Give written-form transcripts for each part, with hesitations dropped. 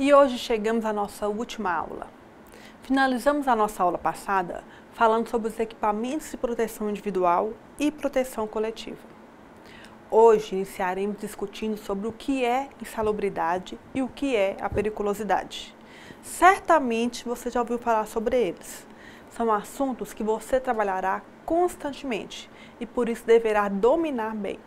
E hoje chegamos à nossa última aula. Finalizamos a nossa aula passada falando sobre os equipamentos de proteção individual e proteção coletiva. Hoje iniciaremos discutindo sobre o que é insalubridade e o que é a periculosidade. Certamente você já ouviu falar sobre eles. São assuntos que você trabalhará constantemente e por isso deverá dominar bem.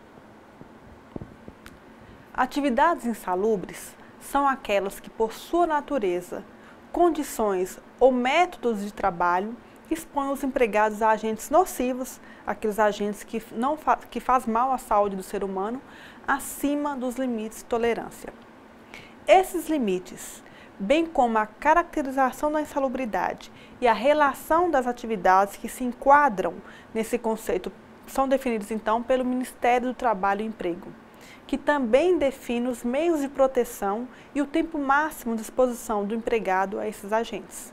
Atividades insalubres são aquelas que, por sua natureza, condições ou métodos de trabalho, expõem os empregados a agentes nocivos, aqueles agentes que fazem mal à saúde do ser humano, acima dos limites de tolerância. Esses limites, bem como a caracterização da insalubridade e a relação das atividades que se enquadram nesse conceito, são definidos então pelo Ministério do Trabalho e Emprego, que também define os meios de proteção e o tempo máximo de exposição do empregado a esses agentes.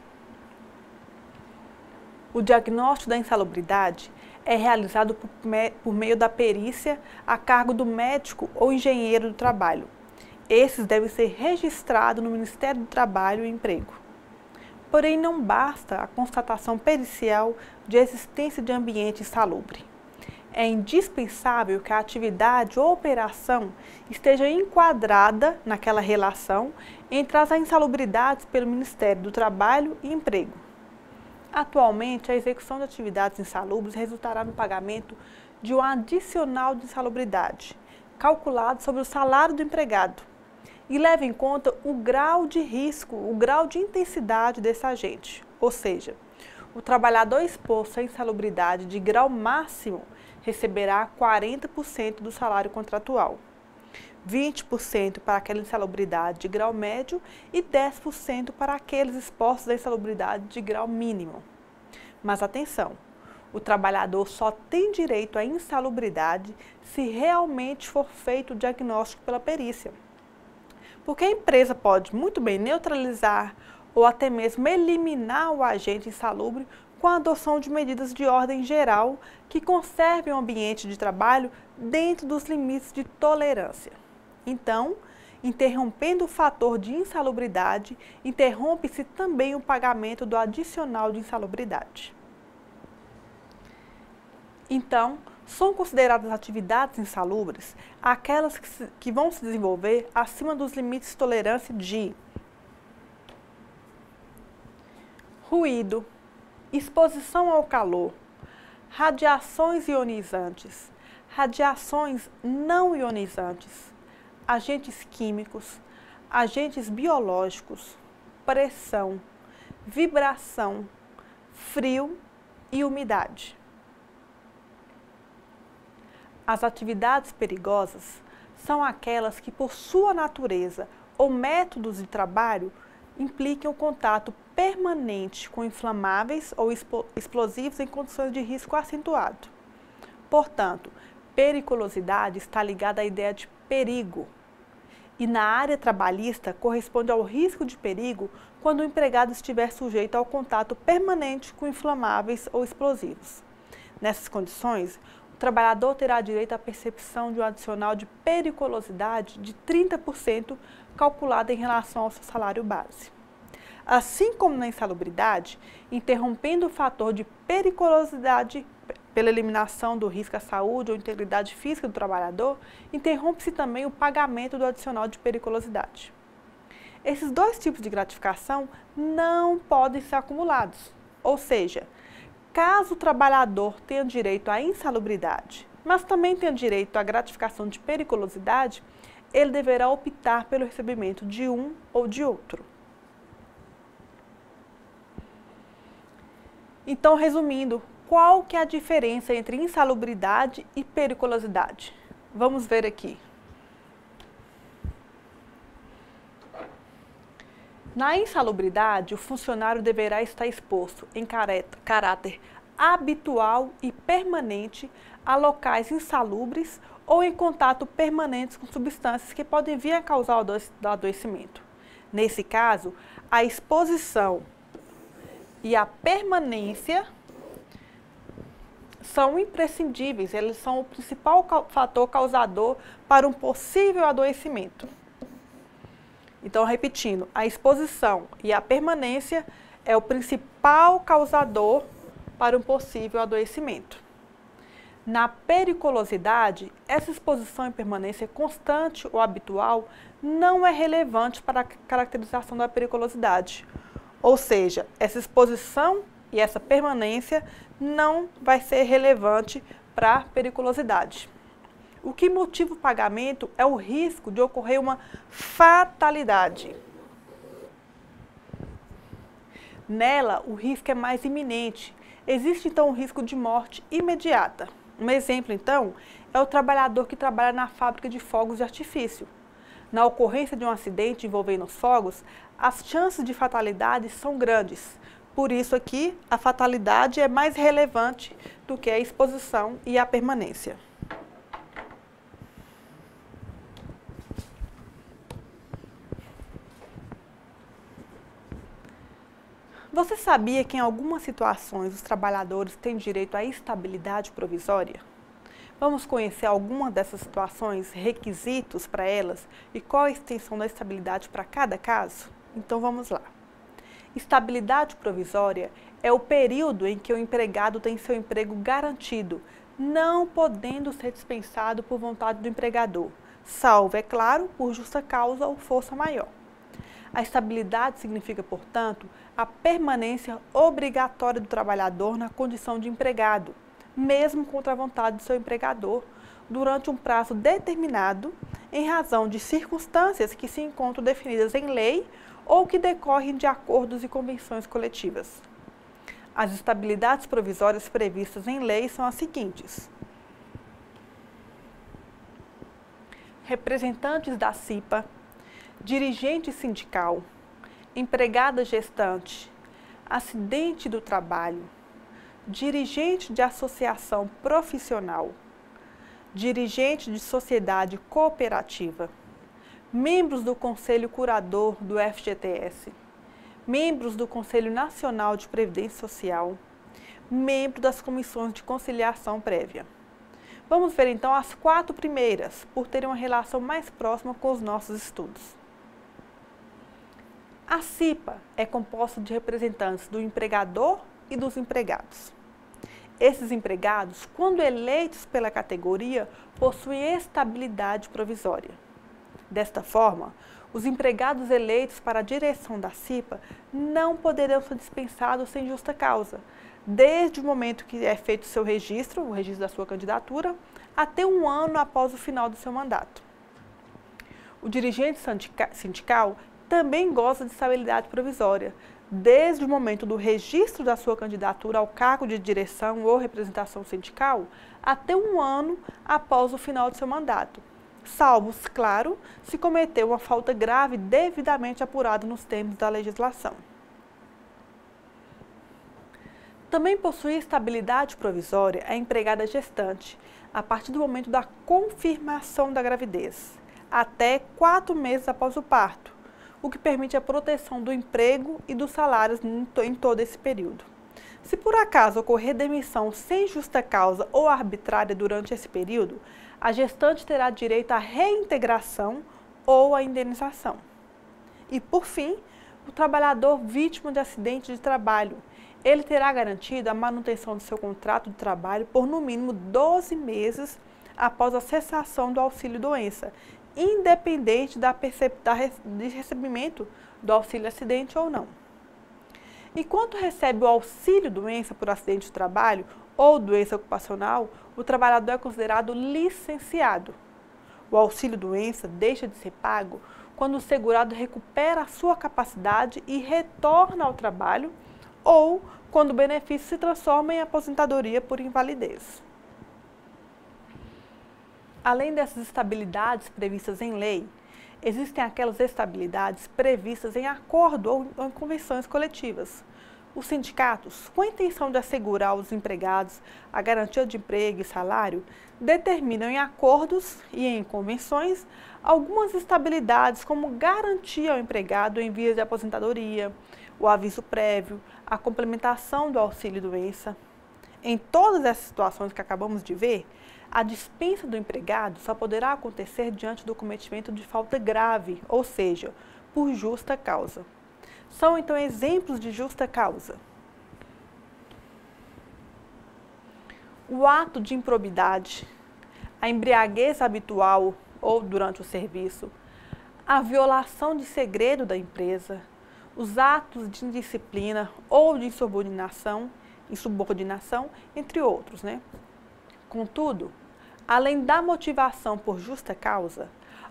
O diagnóstico da insalubridade é realizado por meio da perícia a cargo do médico ou engenheiro do trabalho. Esses devem ser registrados no Ministério do Trabalho e Emprego. Porém, não basta a constatação pericial de existência de ambiente insalubre. É indispensável que a atividade ou operação esteja enquadrada naquela relação entre as insalubridades pelo Ministério do Trabalho e Emprego. Atualmente, a execução de atividades insalubres resultará no pagamento de um adicional de insalubridade, calculado sobre o salário do empregado, e leva em conta o grau de risco, o grau de intensidade desse agente, ou seja, o trabalhador exposto à insalubridade de grau máximo receberá 40% do salário contratual, 20% para aquela insalubridade de grau médio e 10% para aqueles expostos à insalubridade de grau mínimo. Mas atenção, o trabalhador só tem direito à insalubridade se realmente for feito o diagnóstico pela perícia. Porque a empresa pode muito bem neutralizar ou até mesmo eliminar o agente insalubre com a adoção de medidas de ordem geral que conservem o ambiente de trabalho dentro dos limites de tolerância. Então, interrompendo o fator de insalubridade, interrompe-se também o pagamento do adicional de insalubridade. Então, são consideradas atividades insalubres aquelas que vão se desenvolver acima dos limites de tolerância de ruído, exposição ao calor, radiações ionizantes, radiações não ionizantes, agentes químicos, agentes biológicos, pressão, vibração, frio e umidade. As atividades perigosas são aquelas que, por sua natureza ou métodos de trabalho, implicam o contato permanente com inflamáveis ou explosivos em condições de risco acentuado. Portanto, periculosidade está ligada à ideia de perigo. E na área trabalhista corresponde ao risco de perigo quando o empregado estiver sujeito ao contato permanente com inflamáveis ou explosivos. Nessas condições, o trabalhador terá direito à percepção de um adicional de periculosidade de 30% calculado em relação ao seu salário base. Assim como na insalubridade, interrompendo o fator de periculosidade pela eliminação do risco à saúde ou integridade física do trabalhador, interrompe-se também o pagamento do adicional de periculosidade. Esses dois tipos de gratificação não podem ser acumulados, ou seja, caso o trabalhador tenha direito à insalubridade, mas também tenha direito à gratificação de periculosidade, ele deverá optar pelo recebimento de um ou de outro. Então, resumindo, qual que é a diferença entre insalubridade e periculosidade? Vamos ver aqui. Na insalubridade, o funcionário deverá estar exposto em caráter habitual e permanente a locais insalubres ou em contato permanente com substâncias que podem vir a causar o adoecimento. Nesse caso, a exposição e a permanência são imprescindíveis, eles são o principal fator causador para um possível adoecimento. Então, repetindo, a exposição e a permanência é o principal causador para um possível adoecimento. Na periculosidade, essa exposição e permanência constante ou habitual não é relevante para a caracterização da periculosidade. Ou seja, essa exposição e essa permanência não vai ser relevante para a periculosidade. O que motiva o pagamento é o risco de ocorrer uma fatalidade. Nela, o risco é mais iminente. Existe, então, um risco de morte imediata. Um exemplo, então, é o trabalhador que trabalha na fábrica de fogos de artifício. Na ocorrência de um acidente envolvendo os fogos, as chances de fatalidade são grandes. Por isso aqui, a fatalidade é mais relevante do que a exposição e a permanência. Você sabia que em algumas situações os trabalhadores têm direito à estabilidade provisória? Vamos conhecer algumas dessas situações, requisitos para elas e qual a extensão da estabilidade para cada caso? Então vamos lá. Estabilidade provisória é o período em que o empregado tem seu emprego garantido, não podendo ser dispensado por vontade do empregador, salvo, é claro, por justa causa ou força maior. A estabilidade significa, portanto, a permanência obrigatória do trabalhador na condição de empregado, mesmo contra a vontade do seu empregador, durante um prazo determinado, em razão de circunstâncias que se encontram definidas em lei ou que decorrem de acordos e convenções coletivas. As estabilidades provisórias previstas em lei são as seguintes: representantes da CIPA, dirigente sindical, empregada gestante, acidente do trabalho, dirigente de associação profissional, dirigente de sociedade cooperativa, membros do Conselho Curador do FGTS, membros do Conselho Nacional de Previdência Social, membro das comissões de conciliação prévia. Vamos ver então as 4 primeiras, por terem uma relação mais próxima com os nossos estudos. A CIPA é composta de representantes do empregador e dos empregados. Esses empregados, quando eleitos pela categoria, possuem estabilidade provisória. Desta forma, os empregados eleitos para a direção da CIPA não poderão ser dispensados sem justa causa, desde o momento que é feito seu registro, o registro da sua candidatura, até 1 ano após o final do seu mandato. O dirigente sindical também goza de estabilidade provisória, desde o momento do registro da sua candidatura ao cargo de direção ou representação sindical, até 1 ano após o final do seu mandato, salvo, claro, se cometeu uma falta grave devidamente apurada nos termos da legislação. Também possui estabilidade provisória a empregada gestante, a partir do momento da confirmação da gravidez, até 4 meses após o parto, o que permite a proteção do emprego e dos salários em todo esse período. Se por acaso ocorrer demissão sem justa causa ou arbitrária durante esse período, a gestante terá direito à reintegração ou à indenização. E, por fim, o trabalhador vítima de acidente de trabalho. Ele terá garantido a manutenção do seu contrato de trabalho por no mínimo 12 meses após a cessação do auxílio-doença, independente de recebimento do auxílio-acidente ou não. Enquanto recebe o auxílio-doença por acidente de trabalho ou doença ocupacional, o trabalhador é considerado licenciado. O auxílio-doença deixa de ser pago quando o segurado recupera a sua capacidade e retorna ao trabalho ou quando o benefício se transforma em aposentadoria por invalidez. Além dessas estabilidades previstas em lei, existem aquelas estabilidades previstas em acordo ou em convenções coletivas. Os sindicatos, com a intenção de assegurar aos empregados a garantia de emprego e salário, determinam em acordos e em convenções algumas estabilidades como garantia ao empregado em vias de aposentadoria, o aviso prévio, a complementação do auxílio-doença. Em todas essas situações que acabamos de ver, A dispensa do empregado só poderá acontecer diante do cometimento de falta grave, ou seja, por justa causa. São então exemplos de justa causa: o ato de improbidade, a embriaguez habitual ou durante o serviço, a violação de segredo da empresa, os atos de indisciplina ou de insubordinação, entre outros, Contudo, além da motivação por justa causa,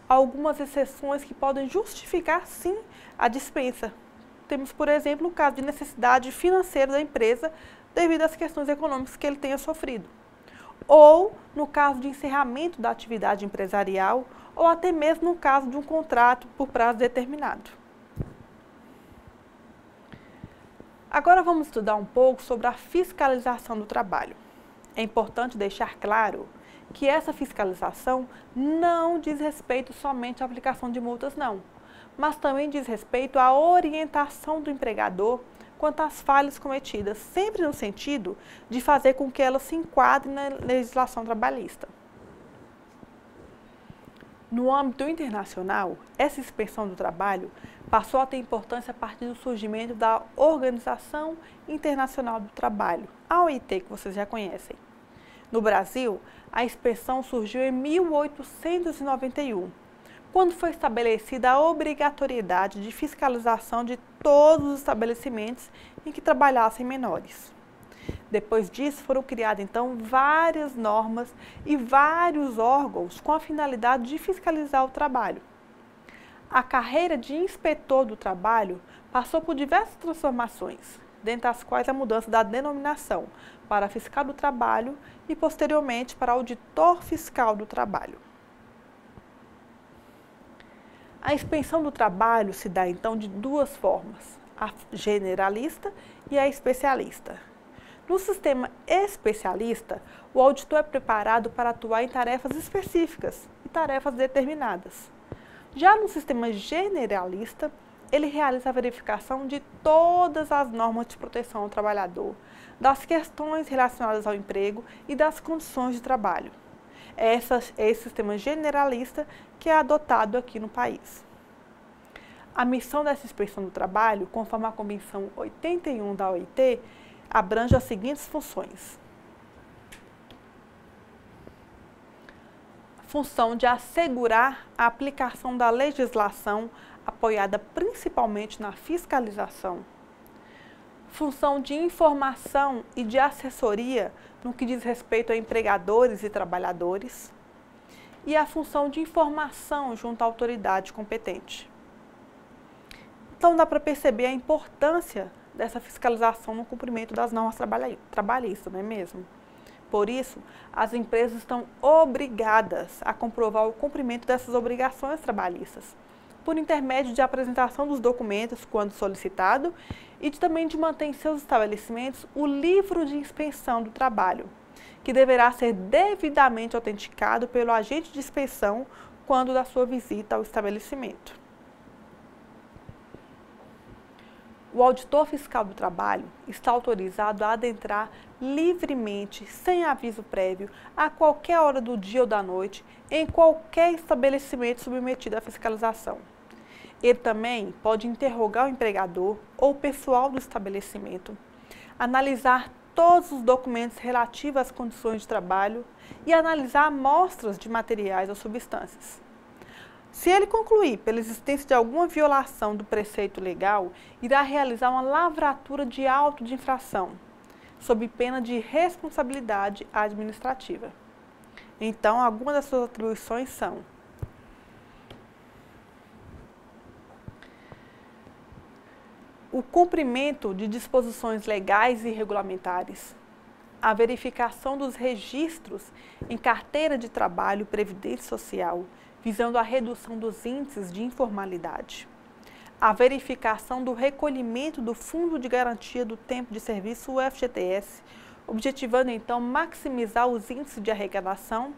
há algumas exceções que podem justificar, sim, a dispensa. Temos, por exemplo, o caso de necessidade financeira da empresa devido às questões econômicas que ele tenha sofrido. Ou no caso de encerramento da atividade empresarial, ou até mesmo no caso de um contrato por prazo determinado. Agora vamos estudar um pouco sobre a fiscalização do trabalho. É importante deixar claro que essa fiscalização não diz respeito somente à aplicação de multas, não, mas também diz respeito à orientação do empregador quanto às falhas cometidas, sempre no sentido de fazer com que elas se enquadrem na legislação trabalhista. No âmbito internacional, essa inspeção do trabalho passou a ter importância a partir do surgimento da Organização Internacional do Trabalho, a OIT, que vocês já conhecem. No Brasil, a inspeção surgiu em 1891, quando foi estabelecida a obrigatoriedade de fiscalização de todos os estabelecimentos em que trabalhassem menores. Depois disso, foram criadas, então, várias normas e vários órgãos com a finalidade de fiscalizar o trabalho. A carreira de inspetor do trabalho passou por diversas transformações, dentre as quais a mudança da denominação para fiscal do trabalho e, posteriormente, para auditor fiscal do trabalho. A inspeção do trabalho se dá, então, de duas formas, a generalista e a especialista. No sistema especialista, o auditor é preparado para atuar em tarefas específicas e tarefas determinadas. Já no sistema generalista, ele realiza a verificação de todas as normas de proteção ao trabalhador, das questões relacionadas ao emprego e das condições de trabalho. É esse sistema generalista que é adotado aqui no país. A missão dessa inspeção do trabalho, conforme a Convenção 81 da OIT, abrange as seguintes funções. Função de assegurar a aplicação da legislação apoiada principalmente na fiscalização. Função de informação e de assessoria no que diz respeito a empregadores e trabalhadores. E a função de informação junto à autoridade competente. Então, dá para perceber a importância dessa fiscalização no cumprimento das normas trabalhistas, não é mesmo? Por isso, as empresas estão obrigadas a comprovar o cumprimento dessas obrigações trabalhistas, por intermédio de apresentação dos documentos quando solicitado e também de manter em seus estabelecimentos o livro de inspeção do trabalho, que deverá ser devidamente autenticado pelo agente de inspeção quando da sua visita ao estabelecimento. O auditor fiscal do trabalho está autorizado a adentrar livremente, sem aviso prévio, a qualquer hora do dia ou da noite, em qualquer estabelecimento submetido à fiscalização. Ele também pode interrogar o empregador ou o pessoal do estabelecimento, analisar todos os documentos relativos às condições de trabalho e analisar amostras de materiais ou substâncias. Se ele concluir pela existência de alguma violação do preceito legal, irá realizar uma lavratura de auto de infração, sob pena de responsabilidade administrativa. Então, algumas das suas atribuições são: o cumprimento de disposições legais e regulamentares, a verificação dos registros em carteira de trabalho e previdência social, visando a redução dos índices de informalidade, a verificação do recolhimento do Fundo de Garantia do Tempo de Serviço, o FGTS, objetivando então maximizar os índices de arrecadação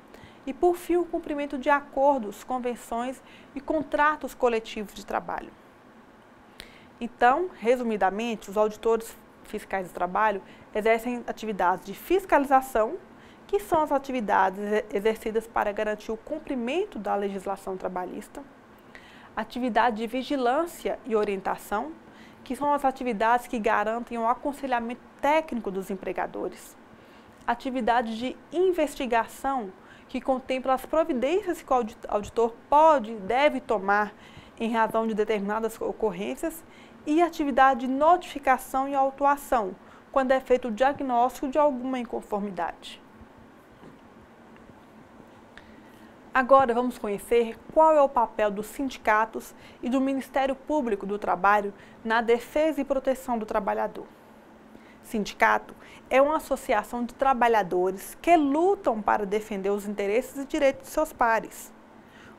e, por fim, o cumprimento de acordos, convenções e contratos coletivos de trabalho. Então, resumidamente, os auditores fiscais do trabalho exercem atividades de fiscalização, que são as atividades exercidas para garantir o cumprimento da legislação trabalhista, atividade de vigilância e orientação, que são as atividades que garantem o aconselhamento técnico dos empregadores, atividade de investigação, que contempla as providências que o auditor pode e deve tomar em razão de determinadas ocorrências, e atividade de notificação e autuação, quando é feito o diagnóstico de alguma inconformidade. Agora vamos conhecer qual é o papel dos sindicatos e do Ministério Público do Trabalho na defesa e proteção do trabalhador. Sindicato é uma associação de trabalhadores que lutam para defender os interesses e direitos de seus pares.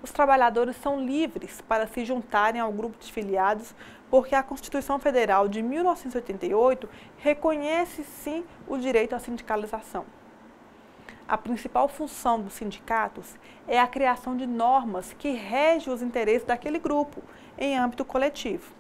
Os trabalhadores são livres para se juntarem ao grupo de filiados, porque a Constituição Federal de 1988 reconhece, sim, o direito à sindicalização. A principal função dos sindicatos é a criação de normas que regem os interesses daquele grupo em âmbito coletivo.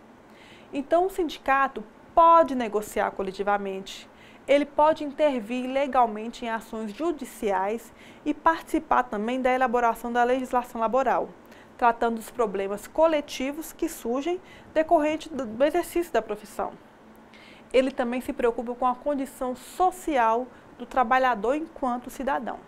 Então, o sindicato pode negociar coletivamente, ele pode intervir legalmente em ações judiciais e participar também da elaboração da legislação laboral, tratando dos problemas coletivos que surgem decorrente do exercício da profissão. Ele também se preocupa com a condição social do trabalhador enquanto cidadão.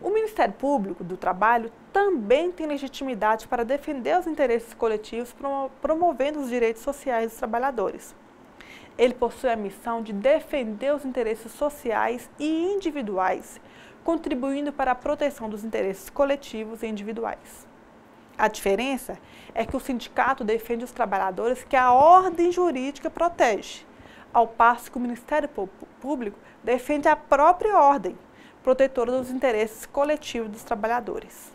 O Ministério Público do Trabalho também tem legitimidade para defender os interesses coletivos, promovendo os direitos sociais dos trabalhadores. Ele possui a missão de defender os interesses sociais e individuais, contribuindo para a proteção dos interesses coletivos e individuais. A diferença é que o sindicato defende os trabalhadores que a ordem jurídica protege, ao passo que o Ministério Público defende a própria ordem, protetora dos interesses coletivos dos trabalhadores.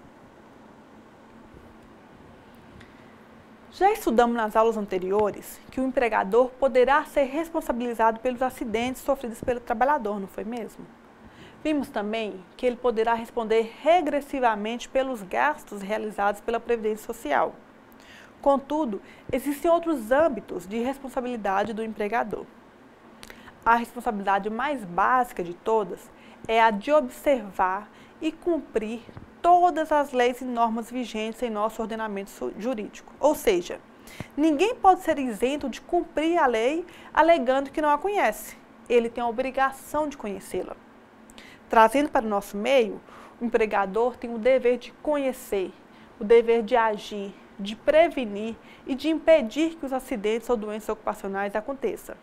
Já estudamos nas aulas anteriores que o empregador poderá ser responsabilizado pelos acidentes sofridos pelo trabalhador, não foi mesmo? Vimos também que ele poderá responder regressivamente pelos gastos realizados pela Previdência Social. Contudo, existem outros âmbitos de responsabilidade do empregador. A responsabilidade mais básica de todas é a de observar e cumprir todas as leis e normas vigentes em nosso ordenamento jurídico. Ou seja, ninguém pode ser isento de cumprir a lei alegando que não a conhece. Ele tem a obrigação de conhecê-la. Trazendo para o nosso meio, o empregador tem o dever de conhecer, o dever de agir, de prevenir e de impedir que os acidentes ou doenças ocupacionais aconteçam.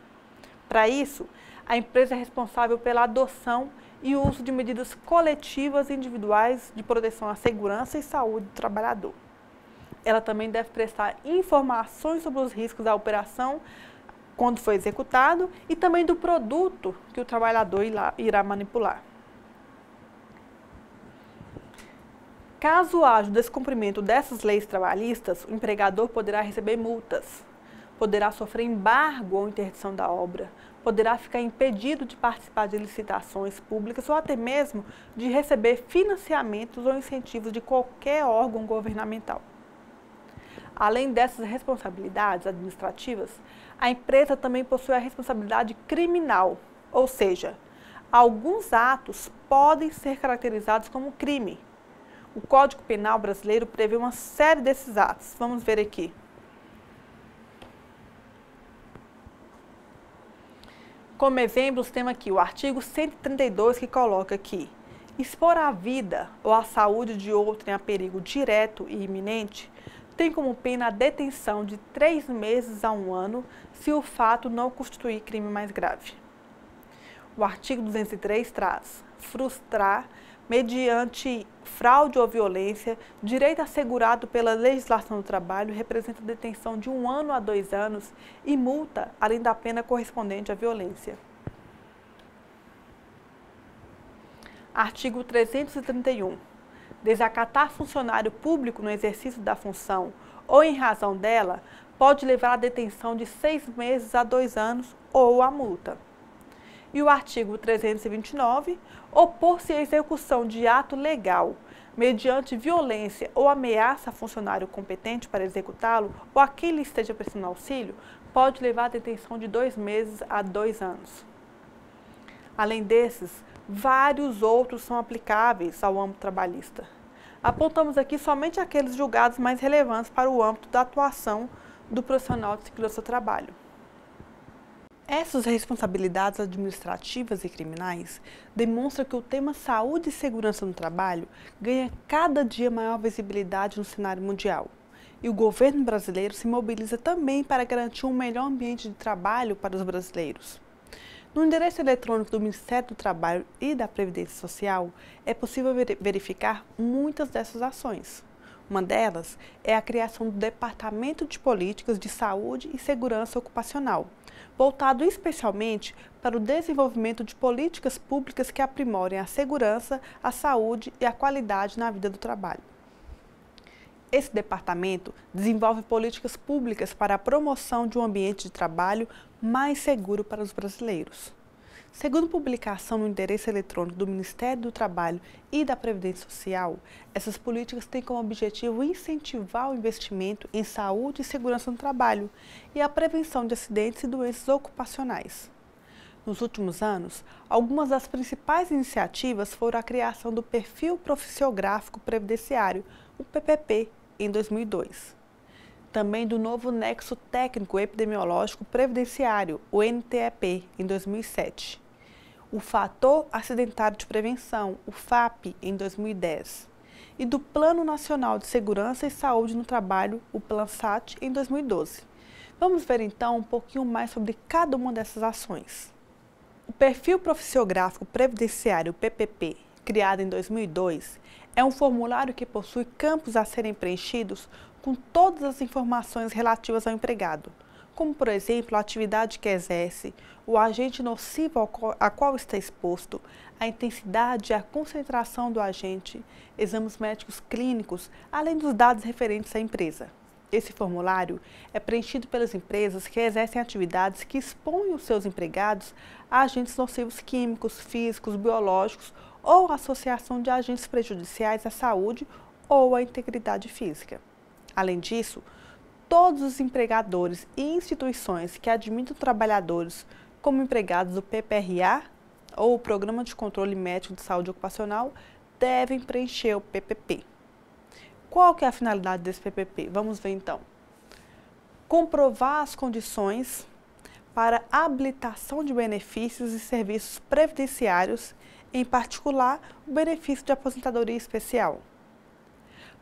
Para isso, a empresa é responsável pela adoção e uso de medidas coletivas e individuais de proteção à segurança e saúde do trabalhador. Ela também deve prestar informações sobre os riscos da operação quando for executado e também do produto que o trabalhador irá manipular. Caso haja o descumprimento dessas leis trabalhistas, o empregador poderá receber multas, poderá sofrer embargo ou interdição da obra, poderá ficar impedido de participar de licitações públicas ou até mesmo de receber financiamentos ou incentivos de qualquer órgão governamental. Além dessas responsabilidades administrativas, a empresa também possui a responsabilidade criminal, ou seja, alguns atos podem ser caracterizados como crime. O Código Penal brasileiro prevê uma série desses atos. Vamos ver aqui. Como exemplos, temos aqui o artigo 132, que coloca que expor a vida ou a saúde de outrem a perigo direto e iminente tem como pena a detenção de 3 meses a 1 ano se o fato não constituir crime mais grave. O artigo 203 traz frustrar, mediante fraude ou violência, direito assegurado pela legislação do trabalho representa detenção de 1 ano a 2 anos e multa, além da pena correspondente à violência. Artigo 331. Desacatar funcionário público no exercício da função ou em razão dela pode levar à detenção de 6 meses a 2 anos ou à multa. E o artigo 329, opor-se à execução de ato legal, mediante violência ou ameaça a funcionário competente para executá-lo ou a quem lhe esteja prestando auxílio, pode levar à detenção de 2 meses a 2 anos. Além desses, Vários outros são aplicáveis ao âmbito trabalhista. Apontamos aqui somente aqueles julgados mais relevantes para o âmbito da atuação do profissional de segurança do trabalho. Essas responsabilidades administrativas e criminais demonstram que o tema saúde e segurança no trabalho ganha cada dia maior visibilidade no cenário mundial. E o governo brasileiro se mobiliza também para garantir um melhor ambiente de trabalho para os brasileiros. No endereço eletrônico do Ministério do Trabalho e da Previdência Social, é possível verificar muitas dessas ações. Uma delas é a criação do Departamento de Políticas de Saúde e Segurança Ocupacional, voltado especialmente para o desenvolvimento de políticas públicas que aprimorem a segurança, a saúde e a qualidade na vida do trabalho. Esse departamento desenvolve políticas públicas para a promoção de um ambiente de trabalho mais seguro para os brasileiros. Segundo publicação no endereço eletrônico do Ministério do Trabalho e da Previdência Social, essas políticas têm como objetivo incentivar o investimento em saúde e segurança no trabalho e a prevenção de acidentes e doenças ocupacionais. Nos últimos anos, algumas das principais iniciativas foram a criação do Perfil Profissiográfico Previdenciário, o PPP, em 2002. Também do novo Nexo Técnico Epidemiológico Previdenciário, o NTEP, em 2007. O Fator Acidentário de Prevenção, o FAP, em 2010. E do Plano Nacional de Segurança e Saúde no Trabalho, o PLANSAT, em 2012. Vamos ver então um pouquinho mais sobre cada uma dessas ações. O Perfil Profissiográfico Previdenciário, PPP, criado em 2002, é um formulário que possui campos a serem preenchidos com todas as informações relativas ao empregado, como, por exemplo, a atividade que exerce, o agente nocivo a qual está exposto, a intensidade e a concentração do agente, exames médicos clínicos, além dos dados referentes à empresa. Esse formulário é preenchido pelas empresas que exercem atividades que expõem os seus empregados a agentes nocivos químicos, físicos, biológicos ou associação de agentes prejudiciais à saúde ou à integridade física. Além disso, todos os empregadores e instituições que admitam trabalhadores como empregados do PPRA ou o Programa de Controle Médico de Saúde Ocupacional devem preencher o PPP. Qual que é a finalidade desse PPP? Vamos ver então. Comprovar as condições para habilitação de benefícios e serviços previdenciários, em particular o benefício de aposentadoria especial.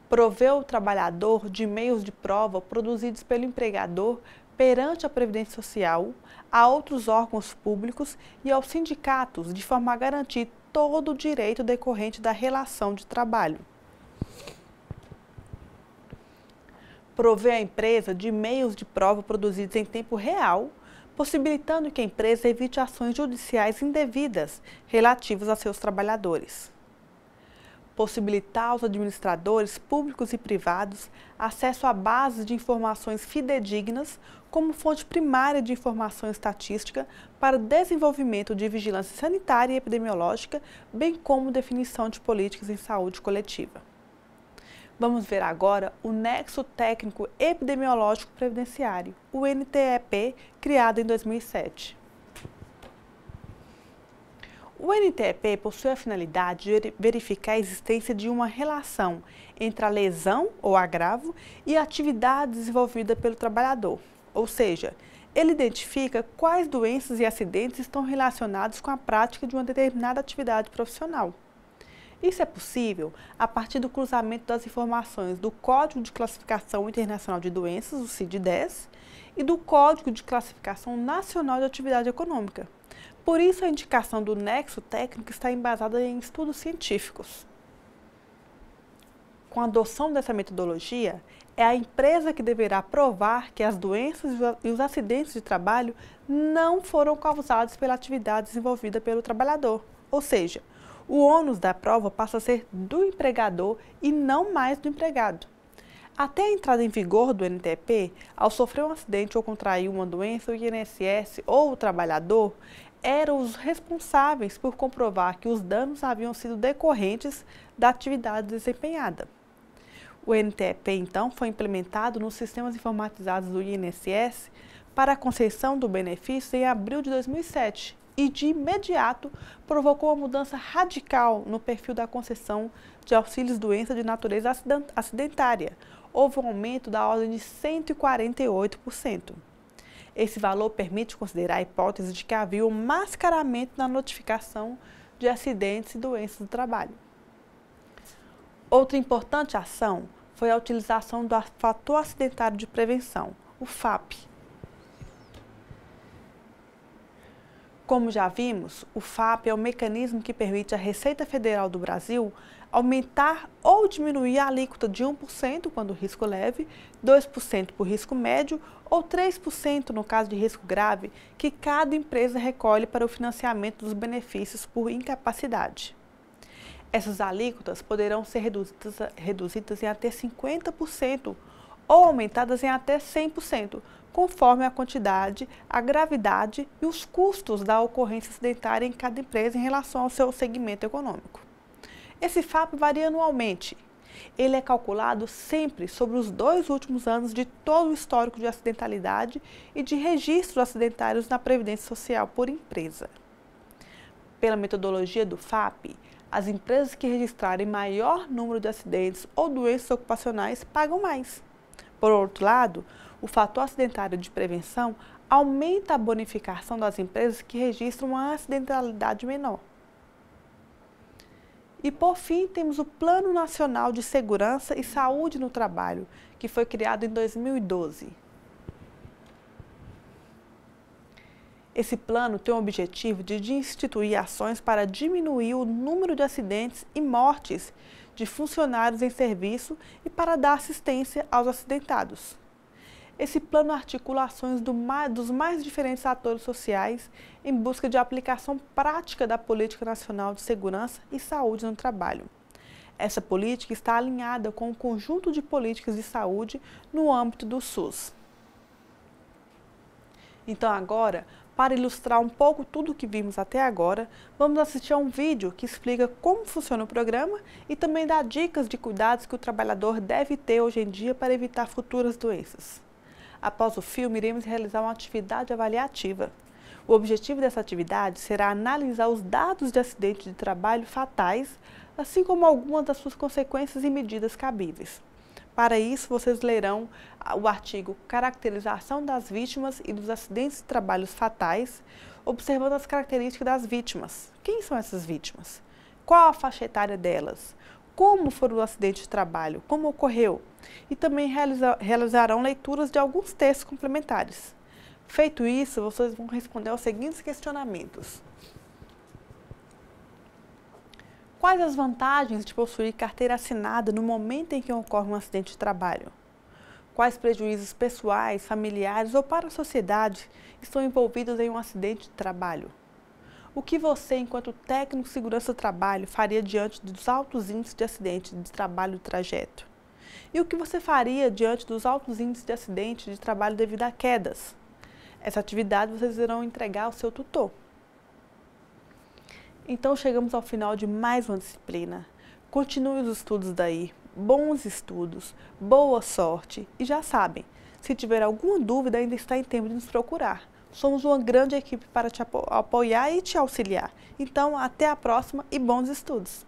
Prover o trabalhador de meios de prova produzidos pelo empregador perante a Previdência Social, a outros órgãos públicos e aos sindicatos, de forma a garantir todo o direito decorrente da relação de trabalho. Prover a empresa de meios de prova produzidos em tempo real, possibilitando que a empresa evite ações judiciais indevidas relativas a seus trabalhadores. Possibilitar aos administradores públicos e privados acesso a bases de informações fidedignas como fonte primária de informação estatística para desenvolvimento de vigilância sanitária e epidemiológica, bem como definição de políticas em saúde coletiva. Vamos ver agora o Nexo Técnico Epidemiológico Previdenciário, o NTEP, criado em 2007. O NTEP possui a finalidade de verificar a existência de uma relação entre a lesão ou agravo e a atividade desenvolvida pelo trabalhador, ou seja, ele identifica quais doenças e acidentes estão relacionados com a prática de uma determinada atividade profissional. Isso é possível a partir do cruzamento das informações do Código de Classificação Internacional de Doenças, o CID-10, e do Código de Classificação Nacional de Atividade Econômica. Por isso, a indicação do nexo técnico está embasada em estudos científicos. Com a adoção dessa metodologia, é a empresa que deverá provar que as doenças e os acidentes de trabalho não foram causados pela atividade desenvolvida pelo trabalhador, ou seja, o ônus da prova passa a ser do empregador e não mais do empregado. Até a entrada em vigor do NTEP, ao sofrer um acidente ou contrair uma doença, o INSS ou o trabalhador eram os responsáveis por comprovar que os danos haviam sido decorrentes da atividade desempenhada. O NTEP, então, foi implementado nos sistemas informatizados do INSS para a concessão do benefício em abril de 2007 e, de imediato, provocou uma mudança radical no perfil da concessão de auxílios-doença de natureza acidentária. Houve um aumento da ordem de 148%. Esse valor permite considerar a hipótese de que havia um mascaramento na notificação de acidentes e doenças do trabalho. Outra importante ação foi a utilização do fator acidentário de prevenção, o FAP. Como já vimos, o FAP é o mecanismo que permite à Receita Federal do Brasil aumentar ou diminuir a alíquota de 1% quando o risco leve, 2% por risco médio ou 3% no caso de risco grave, que cada empresa recolhe para o financiamento dos benefícios por incapacidade. Essas alíquotas poderão ser reduzidas em até 50% ou aumentadas em até 100%, conforme a quantidade, a gravidade e os custos da ocorrência acidentária em cada empresa em relação ao seu segmento econômico. Esse FAP varia anualmente. Ele é calculado sempre sobre os 2 últimos anos de todo o histórico de acidentalidade e de registros acidentários na Previdência Social por empresa. Pela metodologia do FAP, as empresas que registrarem maior número de acidentes ou doenças ocupacionais pagam mais. Por outro lado, o fator acidentário de prevenção aumenta a bonificação das empresas que registram uma acidentalidade menor. E, por fim, temos o Plano Nacional de Segurança e Saúde no Trabalho, que foi criado em 2012. Esse plano tem o objetivo de instituir ações para diminuir o número de acidentes e mortes de funcionários em serviço e para dar assistência aos acidentados. Esse plano articula ações dos mais diferentes atores sociais em busca de aplicação prática da Política Nacional de Segurança e Saúde no Trabalho. Essa política está alinhada com o conjunto de políticas de saúde no âmbito do SUS. Então agora, para ilustrar um pouco tudo o que vimos até agora, vamos assistir a um vídeo que explica como funciona o programa e também dá dicas de cuidados que o trabalhador deve ter hoje em dia para evitar futuras doenças. Após o filme, iremos realizar uma atividade avaliativa. O objetivo dessa atividade será analisar os dados de acidentes de trabalho fatais, assim como algumas das suas consequências e medidas cabíveis. Para isso, vocês lerão o artigo Caracterização das vítimas e dos acidentes de trabalho fatais, observando as características das vítimas. Quem são essas vítimas? Qual a faixa etária delas? Como foi o acidente de trabalho? Como ocorreu? E também realizarão leituras de alguns textos complementares. Feito isso, vocês vão responder aos seguintes questionamentos. Quais as vantagens de possuir carteira assinada no momento em que ocorre um acidente de trabalho? Quais prejuízos pessoais, familiares ou para a sociedade estão envolvidos em um acidente de trabalho? O que você, enquanto técnico de segurança do trabalho, faria diante dos altos índices de acidente de trabalho do trajeto? E o que você faria diante dos altos índices de acidente de trabalho devido a quedas? Essa atividade vocês irão entregar ao seu tutor. Então chegamos ao final de mais uma disciplina. Continue os estudos daí. Bons estudos, boa sorte e já sabem, se tiver alguma dúvida ainda está em tempo de nos procurar. Somos uma grande equipe para te apoiar e te auxiliar. Então, até a próxima e bons estudos!